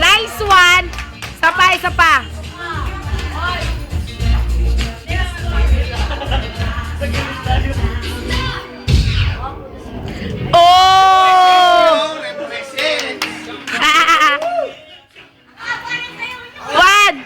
Nice one. Isa pa, isa pa. Oh! One.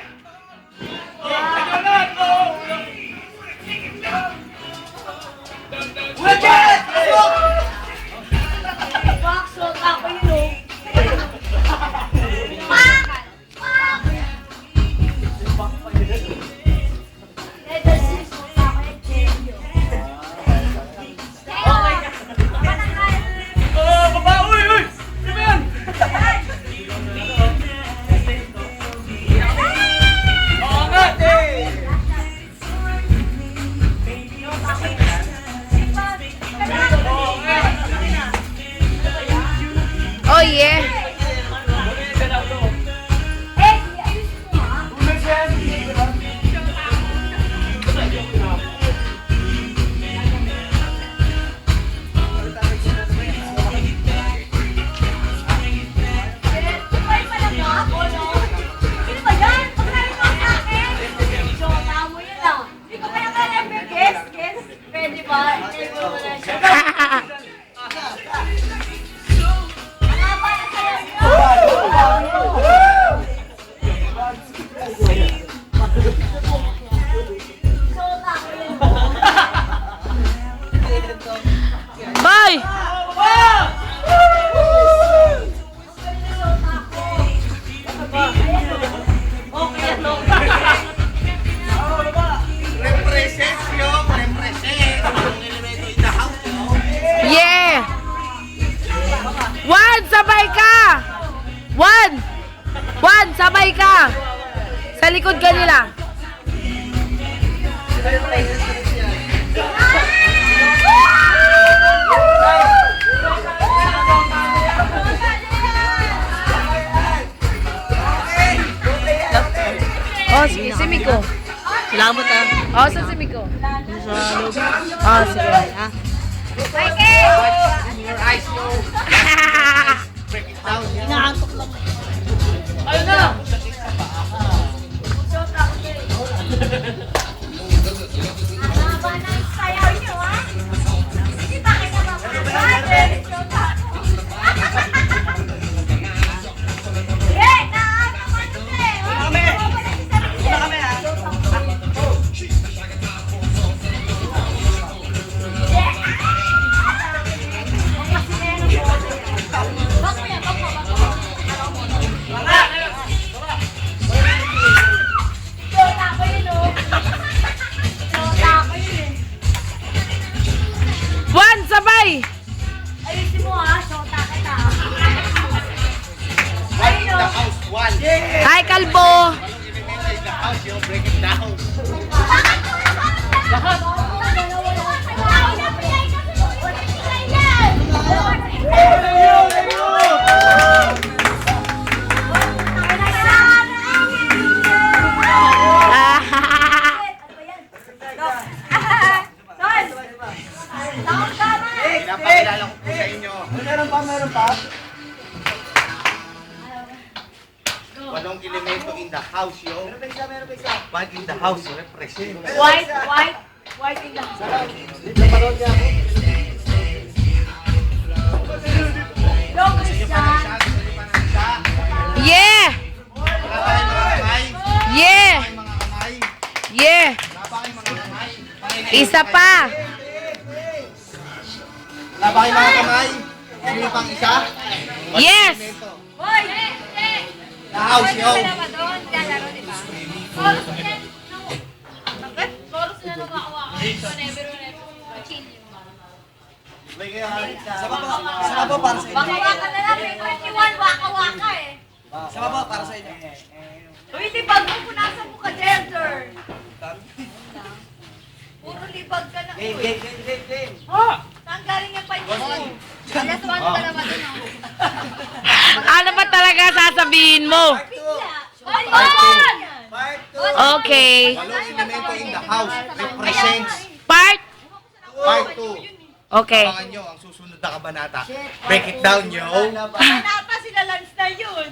Oh yeah. Bye! Yeah! One, sabay ka! One! One, sabay ka! Sa likod ka nila. Oh, si Miko. Salamat ah. Oh, si Miko. Sa loob. Oh, sige. Ah. Your eyes, yo. Break it down. Inaantok lang. Ayun na! One, sabay! Ayusin mo ha, shota kita. Break it the house, one. Hi, Kalbo! Break the house, yo. Break it down. Pinapakilala ko po sa inyo. Meron pa? Walong elemento in the house, yo. One in the house, represent. White in the Go, Christian. Yeah! Yeah! Yeah! Isa pa! Wala ba kayong mga kamay? Sino pang isa? Yes! Hoy! The house, yo. Sa baba para sa inyo. Waka-waka na lang, may 21, waka-waka eh. Sa baba para sa inyo. Uy, libag mo, punasan mo ka, Jelder. Puro libag ka na. Game. Saan galing yung pa mo? Alas 1 ka naman dun, oh. Ano ba talaga sasabihin mo? Ayun! Okay. Walong elemento in the house represents Part? part 2. Okay. Abangan nyo ang susunod na kabanata. Break it down, yo. Wala pa sila Lance na yun.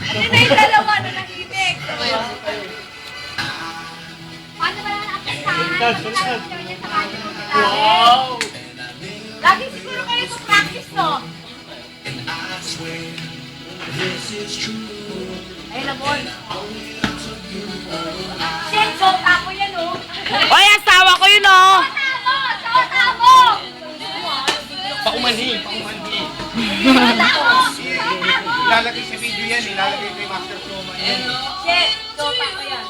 Ano na yung dalawa na nag-ibig? Paano ba naman apesahan? Pagkakaroon nyo dyan sa kanyo ng sila. Lagi siguro kayo sa practice, no? Ayun na, Bon. Shit, sota ko yan, oh. Oy, asawa ko yun, oh. Sota mo! Paumanhi. Sota mo! Sota mo! Ilalagay sa video yan, ilalagay kay Master Showman yan. Shit, sota ko yan.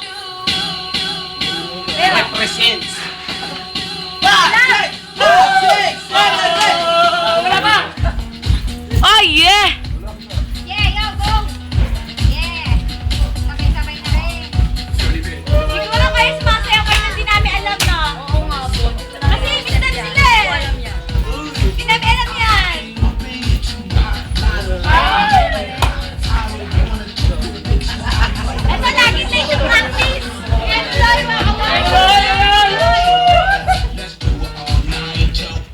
Represents. 5, 6, 7, 8! Wala pa! Oh, yeah. Yeah, yo, go! Yeah! Sabay-sabay na rin. Siguro kayo sumasayaw kayo na di namin alam na. Oo nga po. Kasi minsan sila eh. Hindi namin alam yan. Ito lagi sa yung practice. Enjoy,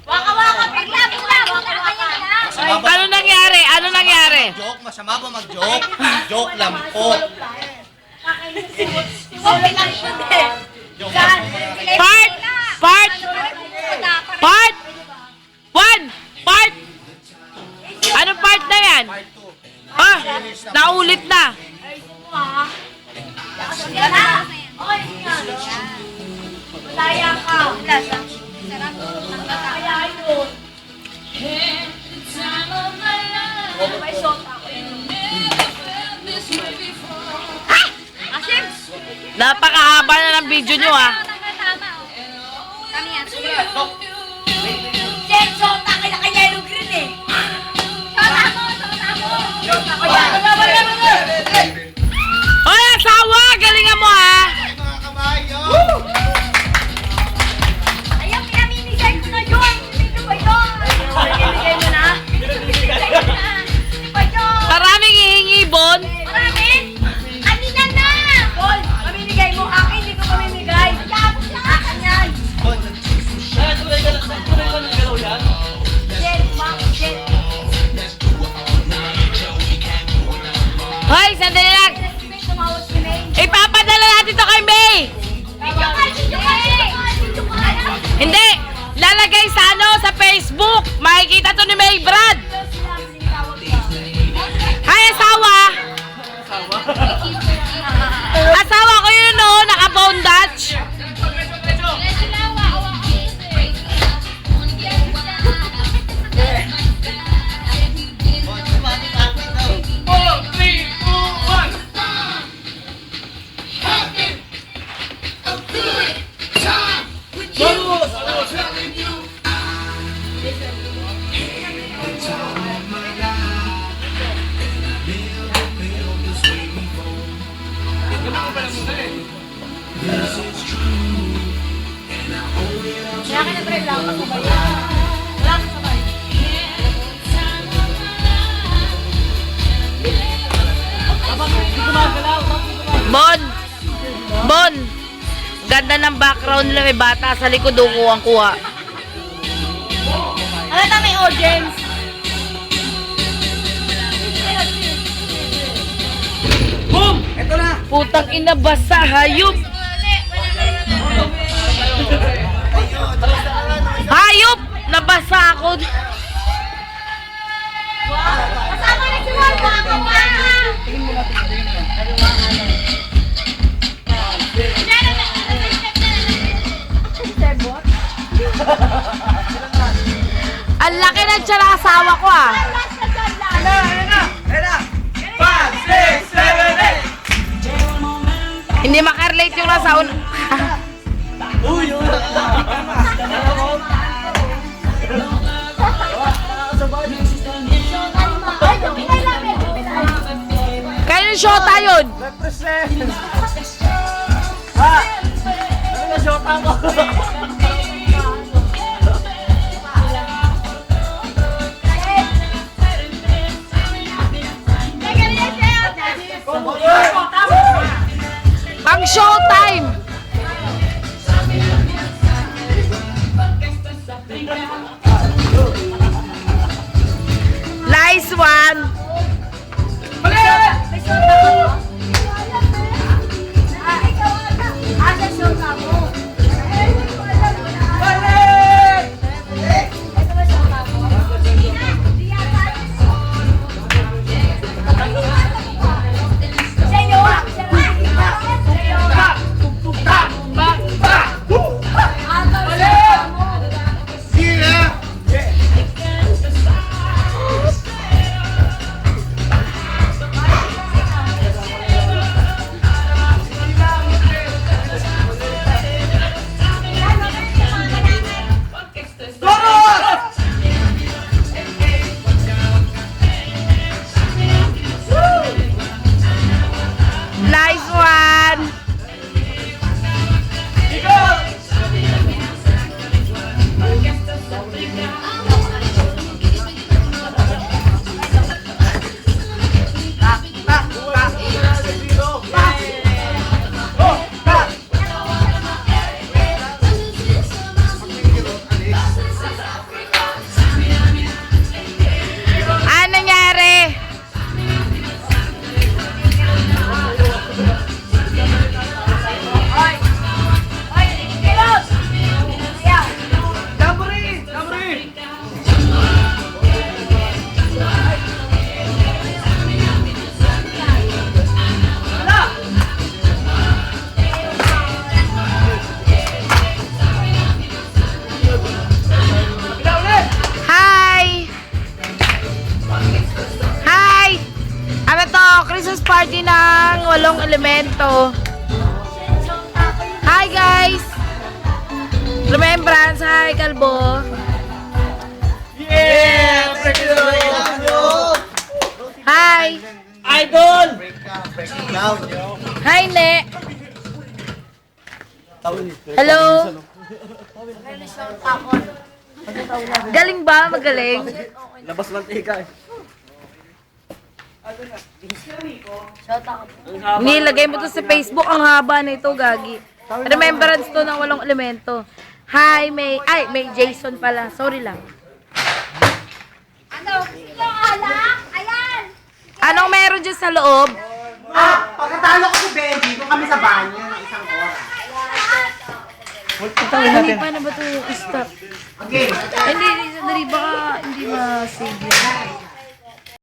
waka-waka, bigla. Waka-waka. Ano nangyari? Ano nangyari? Joke, masama ba mag-joke? Joke lang po. Okay lang siya din. Joke lang po. Part! Part! Anong part na yan? Part 2. Ah, naulit na. Yan na. Okay, yan. Malaya ka. Sarap. Kaya yun. May shot ako yun. Asim! Napakahaba na ng video nyo, ah. Tama. Kami yan. Jen, shot ako na kay Yellow Green eh. Shot ako yan. Oy, asawa! Galingan mo, ah. Ay, mga kabayo! Ayun, pinamimigay ko na yun. Hindi ba yun? Pinamimigay mo na? Pinamimigay ko na. Hindi ba yun? Maraming hihingi, Bon. Marami? Kanina na! Paul, mamimigay mo. Akin, hindi ko mamimigay. Yabos na akin yan. Jen, wow, Jen. Hoy, sandali lang. Tumawag si May. Ipapadala natin to kay May. Video ka! Video ka! Hindi. Lalagay sa sa Facebook. Makikita to ni May Brad. Hi, asawa. Asawa ko yun, no? Naka-bondage. Kaya ka na-drive lang ako ba yun? Wala ka sabay. Bon. Ganda ng background nila. May bata sa likod. Kuha. Ano na may audience? Boom! Ito na! Putang ina, basa. Hayop. Hayop! Nabasa ako. Kasama na si Juan, mga kawawa! Ang laki ng tiyan ng asawa ko, ah. Ayun na! 5, 6, 7, 8! Hindi makarelate yung nasa una. Uy! Kaya yung shota yun. Represent! Ha? Ano na shota ko? Pang showtime. one. Mali! May shot ako. Ikaw ata. Asa shot ako. Mali! Ito ba shot ako? Di yata. Sa'yo. Sa'yo. Tak! Tuk-tuk tak! Bak! Bak! Ata Mali! shot mo. Sira! Goros! Nice one. Ikaw! Tak! Tak! Tak! Tak! Oh! Tak! Ano nangyari? Oy! Oy! Kilos! Ayaw! Jamboree! Jamboree! Wala! Kabila ulit! Hi! Hi! Ano to? Christmas party ng 8 elemento. Hi guys! Remembrance, hi Kalbo. Yeah! Hi! Idol! Breaking down, yo. Hi Ne! Hello! Galing ba? Magaling? Labas mantika eh. Nilagay mo to sa Facebook, ang haba na ito, gagi. Remembrance to ng 8 elemento. Hi, May. Ay, May Jason pala. Sorry lang. Ano? Ikaw alak? Ayan! Anong meron dyan sa loob? Pagkatalo ko si Benji, kung kami sa banyo ng isang oras. Hindi pa na ba ito stop? Okay. Hindi, sandali, baka hindi ma-save yun.